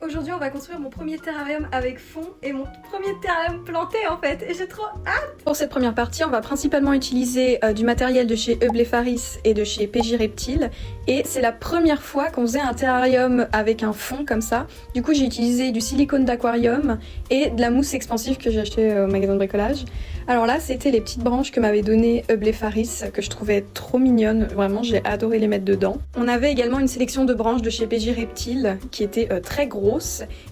Aujourd'hui on va construire mon premier terrarium avec fond et mon premier terrarium planté en fait et j'ai trop hâte. Pour cette première partie on va principalement utiliser du matériel de chez Eublefaris et de chez PJ Reptile et c'est la première fois qu'on faisait un terrarium avec un fond comme ça. Du coup j'ai utilisé du silicone d'aquarium et de la mousse expansive que j'ai acheté au magasin de bricolage. Alors là c'était les petites branches que m'avait donné Eublefaris que je trouvais trop mignonnes, vraiment j'ai adoré les mettre dedans. On avait également une sélection de branches de chez PJ Reptile qui était très grosse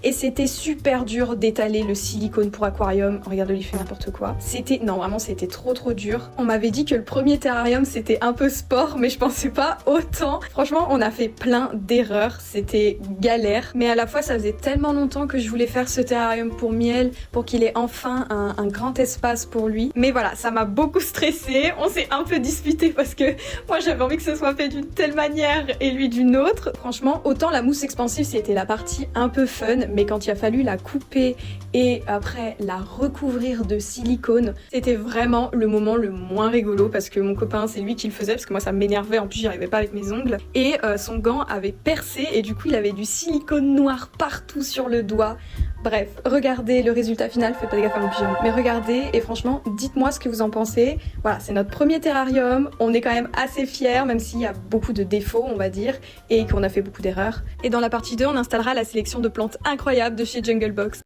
et c'était super dur d'étaler le silicone pour aquarium. Regarde, il fait n'importe quoi. Non vraiment c'était trop dur. On m'avait dit que le premier terrarium c'était un peu sport mais je pensais pas autant. Franchement on a fait plein d'erreurs, c'était galère mais à la fois ça faisait tellement longtemps que je voulais faire ce terrarium pour Miel pour qu'il ait enfin un grand espace pour lui. Mais voilà, ça m'a beaucoup stressée. On s'est un peu disputé parce que moi j'avais envie que ce soit fait d'une telle manière et lui d'une autre. Franchement autant la mousse expansive c'était la partie un peu fun, mais quand il a fallu la couper et après la recouvrir de silicone, c'était vraiment le moment le moins rigolo parce que mon copain c'est lui qui le faisait parce que moi ça m'énervait, en plus j'y arrivais pas avec mes ongles et son gant avait percé et du coup il avait du silicone noir partout sur le doigt. Bref, regardez le résultat final, faites pas gaffe à mon pyjama, mais regardez et franchement dites-moi ce que vous en pensez. Voilà, c'est notre premier terrarium, on est quand même assez fiers même s'il y a beaucoup de défauts on va dire et qu'on a fait beaucoup d'erreurs. Et dans la partie 2 on installera la sélection de plantes incroyables de chez Jungle Box.